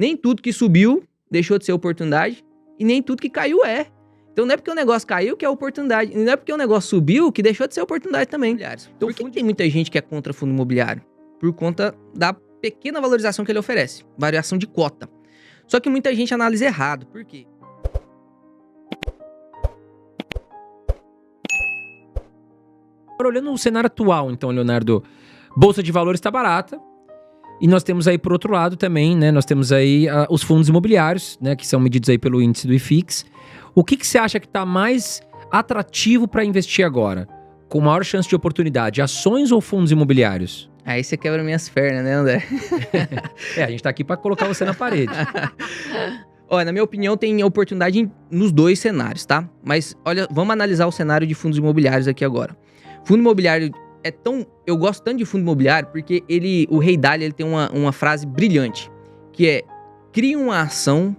Nem tudo que subiu deixou de ser oportunidade e nem tudo que caiu é. Então não é porque o negócio caiu que é oportunidade. E não é porque o negócio subiu que deixou de ser oportunidade também. Então por que tem muita gente que é contra fundo imobiliário? Por conta da pequena valorização que ele oferece. Variação de cota. Só que muita gente analisa errado. Por quê? Olhando o cenário atual, então, Leonardo, Bolsa de Valores está barata. E nós temos aí, por outro lado, também, né? Nós temos aí os fundos imobiliários, né? Que são medidos aí pelo índice do IFIX. O que você acha que está mais atrativo para investir agora? Com maior chance de oportunidade, ações ou fundos imobiliários? Aí você quebra minhas pernas, né, André? A gente tá aqui para colocar você na parede. Olha, na minha opinião, tem oportunidade nos dois cenários, tá? Mas, olha, vamos analisar o cenário de fundos imobiliários aqui agora. Fundo imobiliário é tão... Eu gosto tanto de fundo imobiliário porque o Ray Dalio ele tem uma frase brilhante, que é: cria uma ação,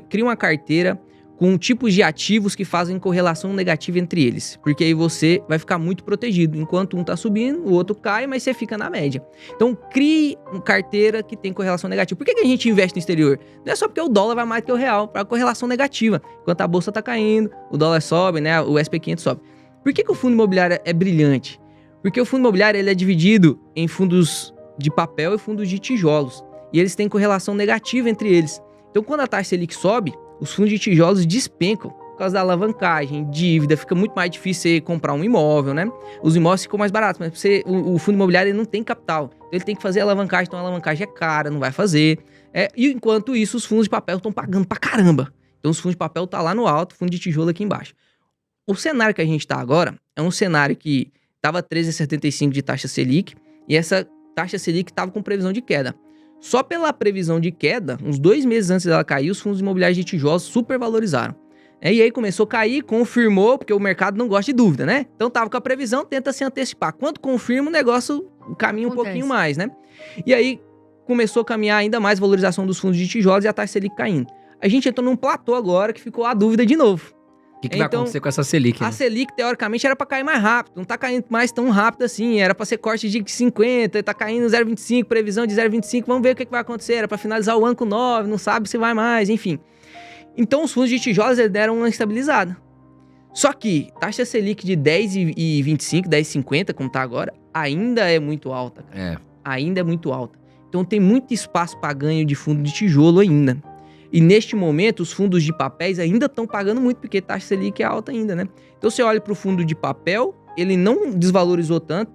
cria uma carteira com tipos de ativos que fazem correlação negativa entre eles. Porque aí você vai ficar muito protegido. Enquanto um tá subindo, o outro cai, mas você fica na média. Então, crie uma carteira que tem correlação negativa. Por que a gente investe no exterior? Não é só porque o dólar vai mais do que o real, para correlação negativa. Enquanto a bolsa tá caindo, o dólar sobe, né? O SP500 sobe. Por que o fundo imobiliário é brilhante? Porque o fundo imobiliário ele é dividido em fundos de papel e fundos de tijolos. E eles têm correlação negativa entre eles. Então, quando a taxa Selic sobe, os fundos de tijolos despencam por causa da alavancagem, dívida, fica muito mais difícil você comprar um imóvel, né? Os imóveis ficam mais baratos, mas o fundo imobiliário ele não tem capital. Então ele tem que fazer alavancagem, então a alavancagem é cara, não vai fazer. E enquanto isso, os fundos de papel estão pagando pra caramba. Então os fundos de papel tá lá no alto, fundo de tijolo aqui embaixo. O cenário que a gente tá agora é um cenário que tava 13,75 de taxa Selic, e essa taxa Selic tava com previsão de queda. Só pela previsão de queda, uns 2 meses antes dela cair, os fundos imobiliários de tijolos supervalorizaram. E aí começou a cair, confirmou, porque o mercado não gosta de dúvida, né? Então tava com a previsão, tenta se antecipar. Quando confirma, o negócio caminha um pouquinho mais, né? E aí começou a caminhar ainda mais a valorização dos fundos de tijolos e a taxa Selic caindo. A gente entrou num platô agora que ficou a dúvida de novo. O que vai acontecer com essa Selic? Né? A Selic, teoricamente, era para cair mais rápido. Não tá caindo mais tão rápido assim. Era para ser corte de 50, tá caindo 0,25, previsão de 0,25. Vamos ver o que vai acontecer. Era para finalizar o ano com 9, não sabe se vai mais, enfim. Então, os fundos de tijolos deram uma estabilizada. Só que taxa Selic de 10,25, 10,50, como tá agora, ainda é muito alta, cara. Ainda é muito alta. Então, tem muito espaço para ganho de fundo de tijolo ainda. E neste momento, os fundos de papéis ainda estão pagando muito, porque a taxa Selic é alta ainda, né? Então, você olha para o fundo de papel, ele não desvalorizou tanto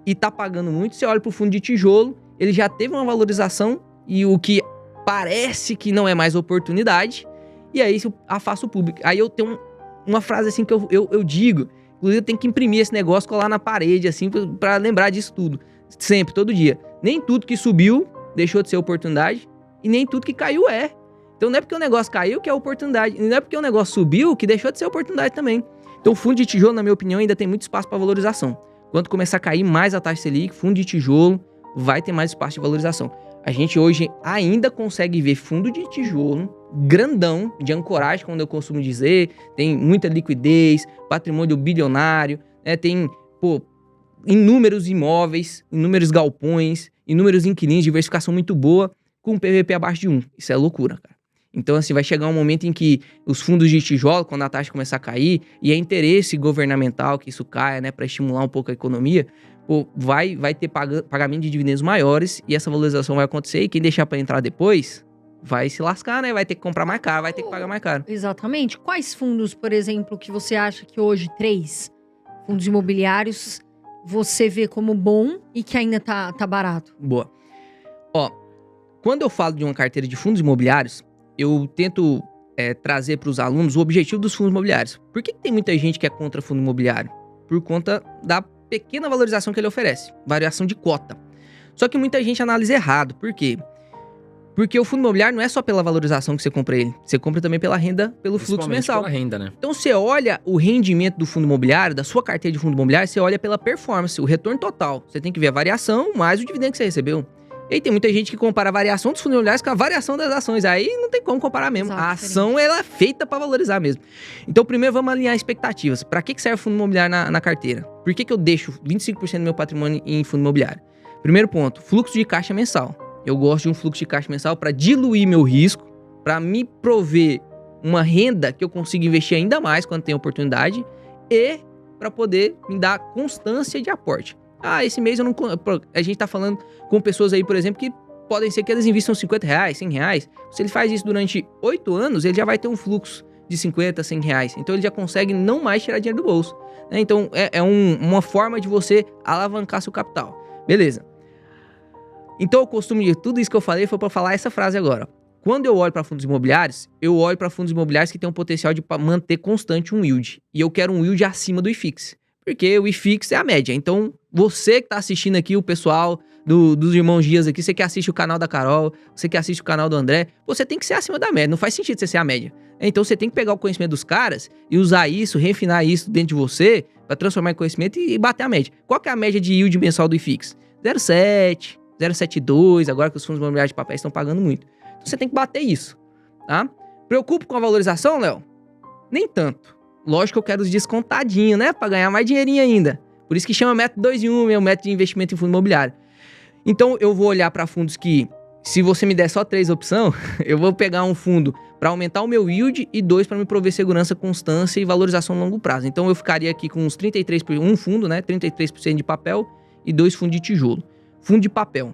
e está pagando muito. Você olha para o fundo de tijolo, ele já teve uma valorização e o que parece que não é mais oportunidade. E aí, afasta o público. Aí eu tenho uma frase assim que eu digo, inclusive eu tenho que imprimir esse negócio, colar na parede, assim, para lembrar disso tudo. Sempre, todo dia. Nem tudo que subiu deixou de ser oportunidade e nem tudo que caiu é. Então não é porque o negócio caiu que é oportunidade. Não é porque o negócio subiu que deixou de ser oportunidade também. Então o fundo de tijolo, na minha opinião, ainda tem muito espaço para valorização. Quando começar a cair mais a taxa Selic, fundo de tijolo vai ter mais espaço de valorização. A gente hoje ainda consegue ver fundo de tijolo grandão, de ancoragem, como eu costumo dizer. Tem muita liquidez, patrimônio bilionário, né? Tem, inúmeros imóveis, inúmeros galpões, inúmeros inquilinos, diversificação muito boa, com um PVP abaixo de 1. Isso é loucura, cara. Então, assim, vai chegar um momento em que os fundos de tijolo, quando a taxa começar a cair, e é interesse governamental que isso caia, né, para estimular um pouco a economia, vai ter pagamento de dividendos maiores e essa valorização vai acontecer. E quem deixar para entrar depois vai se lascar, né? Vai ter que comprar mais caro, vai ter que pagar mais caro. Exatamente. Quais fundos, por exemplo, que você acha que hoje 3 fundos imobiliários você vê como bom e que ainda tá barato? Boa. Ó, quando eu falo de uma carteira de fundos imobiliários, eu tento trazer para os alunos o objetivo dos fundos imobiliários. Por que tem muita gente que é contra fundo imobiliário? Por conta da pequena valorização que ele oferece, variação de cota. Só que muita gente analisa errado. Por quê? Porque o fundo imobiliário não é só pela valorização que você compra ele, você compra também pela renda, pelo fluxo mensal. Pela renda, né? Então você olha o rendimento do fundo imobiliário, da sua carteira de fundo imobiliário, você olha pela performance, o retorno total. Você tem que ver a variação mais o dividendo que você recebeu. E aí tem muita gente que compara a variação dos fundos imobiliários com a variação das ações. Aí não tem como comparar mesmo. Exato, a ação, ela é feita para valorizar mesmo. Então, primeiro, vamos alinhar expectativas. Para que serve o fundo imobiliário na carteira? Por que eu deixo 25% do meu patrimônio em fundo imobiliário? Primeiro ponto, fluxo de caixa mensal. Eu gosto de um fluxo de caixa mensal para diluir meu risco, para me prover uma renda que eu consiga investir ainda mais quando tem oportunidade e para poder me dar constância de aporte. Esse mês eu não... A gente tá falando com pessoas aí, por exemplo, que podem ser que eles investam R$50, R$100. Se ele faz isso durante 8 anos, ele já vai ter um fluxo de R$50, R$100. Então ele já consegue não mais tirar dinheiro do bolso. Então uma forma de você alavancar seu capital. Beleza. Então o costume de tudo isso que eu falei foi para falar essa frase agora. Quando eu olho para fundos imobiliários, eu olho para fundos imobiliários que tem um potencial de manter constante um yield. E eu quero um yield acima do IFIX. Porque o IFIX é a média. Então, você que tá assistindo aqui, o pessoal dos Irmãos Dias aqui, você que assiste o canal da Carol, você que assiste o canal do André, você tem que ser acima da média. Não faz sentido você ser a média. Então, você tem que pegar o conhecimento dos caras e usar isso, refinar isso dentro de você, para transformar em conhecimento e bater a média. Qual que é a média de yield mensal do IFIX? 0,7, 0,72, agora que os fundos imobiliários de papel estão pagando muito. Então, você tem que bater isso, tá? Preocupo com a valorização, Léo? Nem tanto. Lógico que eu quero os descontadinhos, né? Pra ganhar mais dinheirinho ainda. Por isso que chama método 2 em 1, é o método de investimento em fundo imobiliário. Então, eu vou olhar para fundos que, se você me der só 3 opções, eu vou pegar um fundo para aumentar o meu yield e 2 para me prover segurança, constância e valorização a longo prazo. Então, eu ficaria aqui com uns 33%, um fundo, né? 33% de papel e 2 fundos de tijolo. Fundo de papel.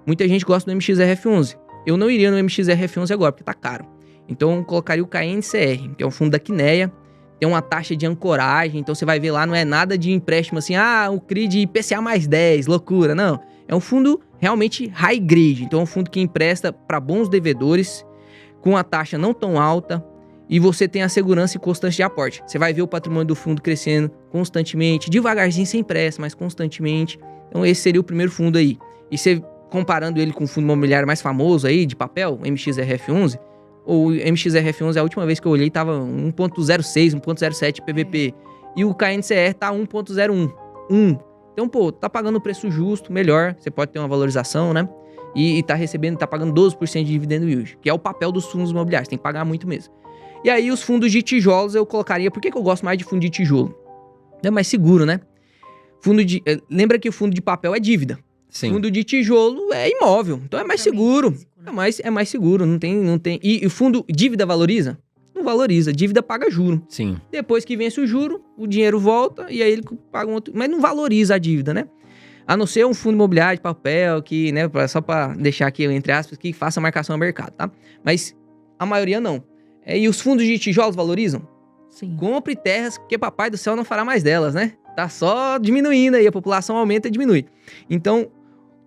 Muita gente gosta do MXRF11. Eu não iria no MXRF11 agora, porque tá caro. Então, eu colocaria o KNCR, que é um fundo da Quineia. Tem uma taxa de ancoragem, então você vai ver lá, não é nada de empréstimo assim, o CRI de IPCA mais 10, loucura, não. É um fundo realmente high grade, então é um fundo que empresta para bons devedores, com a taxa não tão alta, e você tem a segurança e constância de aporte. Você vai ver o patrimônio do fundo crescendo constantemente, devagarzinho, sem pressa, mas constantemente. Então esse seria o primeiro fundo aí. E você comparando ele com o fundo imobiliário mais famoso aí, de papel, MXRF11, o MXRF11, a última vez que eu olhei, tava 1.06, 1.07 PVP. E o KNCR tá 1.01. Então, tá pagando o preço justo, melhor. Você pode ter uma valorização, né? E tá pagando 12% de dividendo yield, que é o papel dos fundos imobiliários. Tem que pagar muito mesmo. E aí, os fundos de tijolos eu colocaria... Por que eu gosto mais de fundo de tijolo? É mais seguro, né? Lembra que o fundo de papel é dívida. Sim. Fundo de tijolo é imóvel, então é mais seguro. É mais seguro, não tem... E o fundo, dívida valoriza? Não valoriza, dívida paga juro. Sim. Depois que vence o juro, o dinheiro volta e aí ele paga um outro... Mas não valoriza a dívida, né? A não ser um fundo imobiliário de papel, que, né, só pra deixar aqui, entre aspas, que faça marcação ao mercado, tá? Mas a maioria não. E os fundos de tijolos valorizam? Sim. Compre terras, porque papai do céu não fará mais delas, né? Tá só diminuindo aí, a população aumenta e diminui. Então...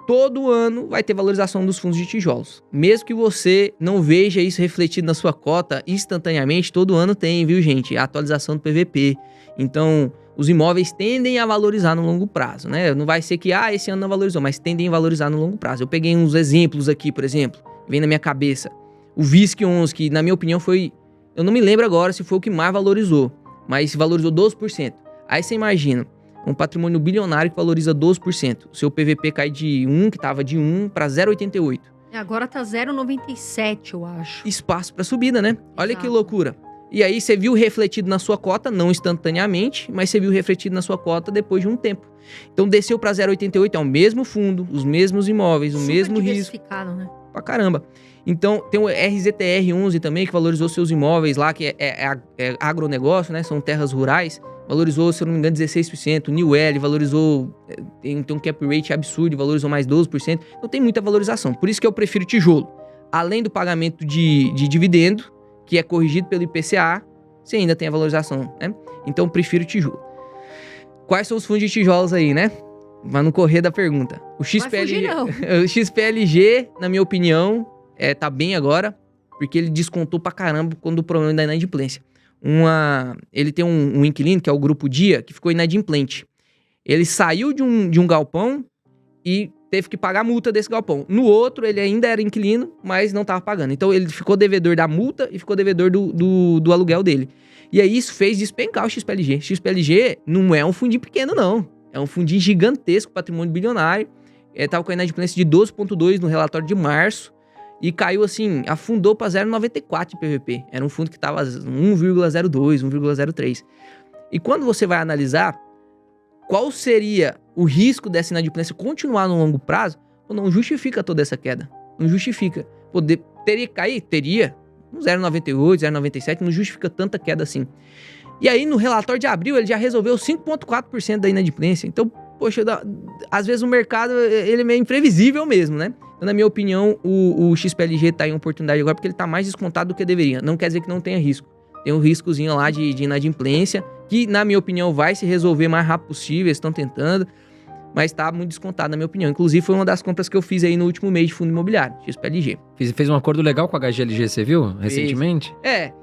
todo ano vai ter valorização dos fundos de tijolos. Mesmo que você não veja isso refletido na sua cota instantaneamente, todo ano tem, viu, gente? A atualização do PVP. Então, os imóveis tendem a valorizar no longo prazo, né? Não vai ser que, esse ano não valorizou, mas tendem a valorizar no longo prazo. Eu peguei uns exemplos aqui, por exemplo, vem na minha cabeça. O VISC11, que na minha opinião foi... Eu não me lembro agora se foi o que mais valorizou, mas valorizou 12%. Aí você imagina... um patrimônio bilionário que valoriza 12%. O seu PVP cai de 1, que estava de 1, para 0,88. Agora tá 0,97, eu acho. Espaço para subida, né? Olha que loucura. E aí você viu refletido na sua cota, não instantaneamente, mas você viu refletido na sua cota depois de um tempo. Então desceu para 0,88, é o mesmo fundo, os mesmos imóveis, o mesmo risco. Né? Pra caramba. Então tem o RZTR11 também, que valorizou seus imóveis lá, que é agronegócio, né? São terras rurais. Valorizou, se eu não me engano, 16%. O New L valorizou, tem um cap rate absurdo, valorizou mais 12%. Então tem muita valorização. Por isso que eu prefiro tijolo. Além do pagamento de dividendo, que é corrigido pelo IPCA, você ainda tem a valorização, né? Então eu prefiro tijolo. Quais são os fundos de tijolos aí, né? Vai no correr da pergunta. O XPLG, o XPLG, na minha opinião, tá bem agora, porque ele descontou pra caramba quando o problema da inadimplência. Ele tem um inquilino, que é o Grupo Dia, que ficou inadimplente. Ele saiu de um galpão e teve que pagar a multa desse galpão. No outro, ele ainda era inquilino, mas não estava pagando. Então, ele ficou devedor da multa e ficou devedor do aluguel dele. E aí, isso fez despencar o XPLG. XPLG não é um fundinho pequeno, não. É um fundinho gigantesco, patrimônio bilionário. Estava com a inadimplência de 12,2 no relatório de março. E caiu assim, afundou para 0,94 de PVP. Era um fundo que estava 1,02, 1,03. E quando você vai analisar qual seria o risco dessa inadimplência continuar no longo prazo, Não justifica toda essa queda. Não justifica. Teria que cair? Teria. Um 0,98, 0,97, não justifica tanta queda assim. E aí, no relatório de abril, ele já resolveu 5,4% da inadimplência. Então, poxa, às vezes o mercado, ele é meio imprevisível mesmo, né? Então, na minha opinião, o XPLG tá em oportunidade agora porque ele tá mais descontado do que deveria. Não quer dizer que não tenha risco. Tem um riscozinho lá de inadimplência, que, na minha opinião, vai se resolver o mais rápido possível, eles estão tentando, mas tá muito descontado, na minha opinião. Inclusive, foi uma das compras que eu fiz aí no último mês de fundo imobiliário, XPLG. Fez um acordo legal com a HGLG, você viu? Recentemente?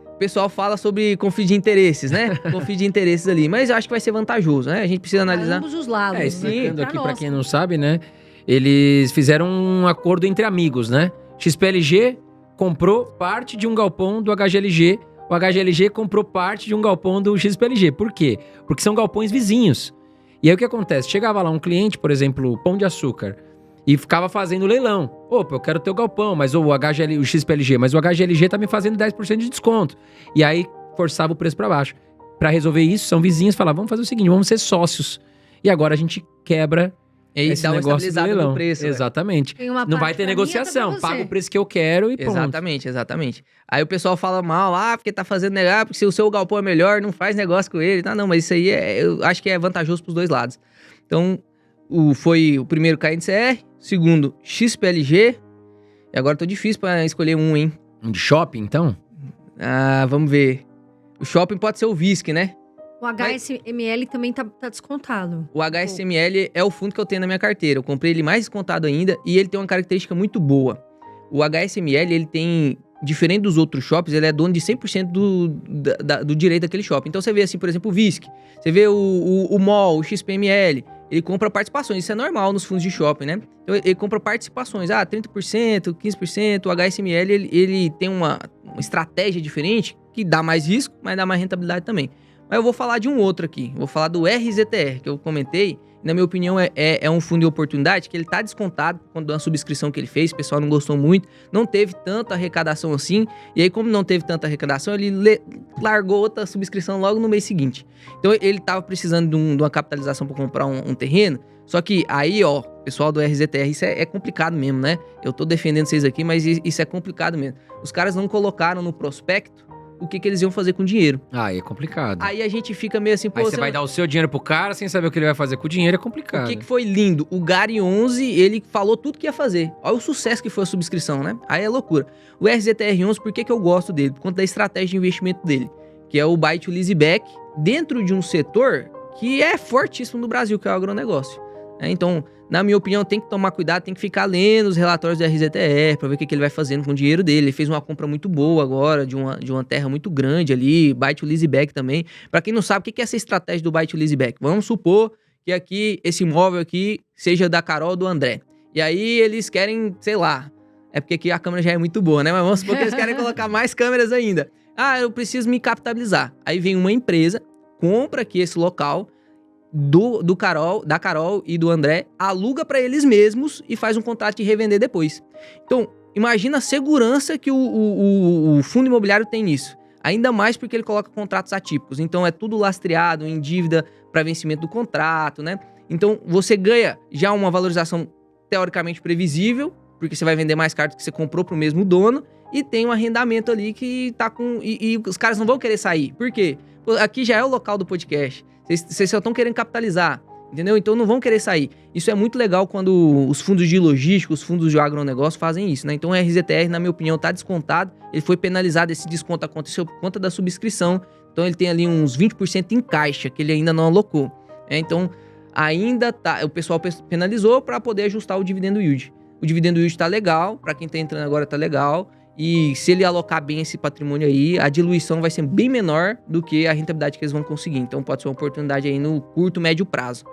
O pessoal fala sobre conflito de interesses, né? Conflito de interesses ali, mas eu acho que vai ser vantajoso, né? A gente precisa analisar. Ambos os lados. Explicando aqui pra quem não sabe, né? Eles fizeram um acordo entre amigos, né? XPLG comprou parte de um galpão do HGLG, o HGLG comprou parte de um galpão do XPLG. Por quê? Porque são galpões vizinhos. E aí o que acontece? Chegava lá um cliente, por exemplo, Pão de Açúcar, e ficava fazendo leilão. Opa, eu quero ter o galpão, mas o XPLG, mas o HGLG tá me fazendo 10% de desconto. E aí forçava o preço para baixo. Para resolver isso, são vizinhos, falavam, vamos fazer o seguinte, vamos ser sócios. E agora a gente quebra esse negócio do leilão. No preço, exatamente. Não vai ter negociação, paga o preço que eu quero e pronto. Exatamente. Aí o pessoal fala mal, porque tá fazendo negócio, porque se o seu galpão é melhor, não faz negócio com ele. Não, mas isso aí eu acho que é vantajoso pros dois lados. Então, foi o primeiro KNCR, segundo XPLG, e agora tô difícil pra escolher um, hein? Um de shopping, então? Vamos ver. O shopping pode ser o VISC, né? O HSML também tá descontado. O HSML é o fundo que eu tenho na minha carteira. Eu comprei ele mais descontado ainda e ele tem uma característica muito boa. O HSML, ele tem, diferente dos outros shoppings, ele é dono de 100% do direito daquele shopping. Então você vê assim, por exemplo, o VISC, você vê o MOL, o XPML, ele compra participações. Isso é normal nos fundos de shopping, né? Então ele compra participações, 30%, 15%. O HSML, ele tem uma estratégia diferente que dá mais risco, mas dá mais rentabilidade também. Mas eu vou falar de um outro aqui. Vou falar do RZTR, que eu comentei. Na minha opinião, é um fundo de oportunidade que ele tá descontado quando uma subscrição que ele fez. O pessoal não gostou muito. Não teve tanta arrecadação assim. E aí, como não teve tanta arrecadação, ele largou outra subscrição logo no mês seguinte. Então, ele tava precisando de uma capitalização para comprar um terreno. Só que aí, pessoal do RZTR, isso é complicado mesmo, né? Eu tô defendendo vocês aqui, mas isso é complicado mesmo. Os caras não colocaram no prospecto o que eles iam fazer com o dinheiro. É complicado. Aí a gente fica meio assim... Aí você vai dar o seu dinheiro pro cara sem saber o que ele vai fazer com o dinheiro, é complicado. O que foi lindo? O Gary 11, ele falou tudo que ia fazer. Olha o sucesso que foi a subscrição, né? Aí é loucura. O RZTR 11, por que eu gosto dele? Por conta da estratégia de investimento dele, que é o buy to lease back, dentro de um setor que é fortíssimo no Brasil, que é o agronegócio. Então, na minha opinião, tem que tomar cuidado, tem que ficar lendo os relatórios do RZTR pra ver o que ele vai fazendo com o dinheiro dele. Ele fez uma compra muito boa agora, de uma terra muito grande ali, buy to lease back também. Pra quem não sabe, o que é essa estratégia do buy to lease back? Vamos supor que aqui, esse imóvel aqui, seja da Carol ou do André. E aí eles querem, sei lá, é porque aqui a câmera já é muito boa, né? Mas vamos supor que eles querem colocar mais câmeras ainda. Eu preciso me capitalizar. Aí vem uma empresa, compra aqui esse local, da Carol e do André, aluga para eles mesmos e faz um contrato de revender depois. Então, imagina a segurança que o fundo imobiliário tem nisso. Ainda mais porque ele coloca contratos atípicos. Então, é tudo lastreado em dívida para vencimento do contrato, né? Então, você ganha já uma valorização teoricamente previsível, porque você vai vender mais caro do que você comprou para o mesmo dono, e tem um arrendamento ali que tá com... E os caras não vão querer sair. Por quê? Aqui já é o local do podcast. Vocês só estão querendo capitalizar, entendeu? Então não vão querer sair. Isso é muito legal quando os fundos de logística, os fundos de agronegócio fazem isso, né? Então o RZTR, na minha opinião, tá descontado. Ele foi penalizado, esse desconto aconteceu por conta da subscrição. Então ele tem ali uns 20% em caixa, que ele ainda não alocou. Então ainda tá... O pessoal penalizou para poder ajustar o dividendo yield. O dividendo yield tá legal, para quem tá entrando agora tá legal. E se ele alocar bem esse patrimônio aí, a diluição vai ser bem menor do que a rentabilidade que eles vão conseguir. Então pode ser uma oportunidade aí no curto, médio prazo.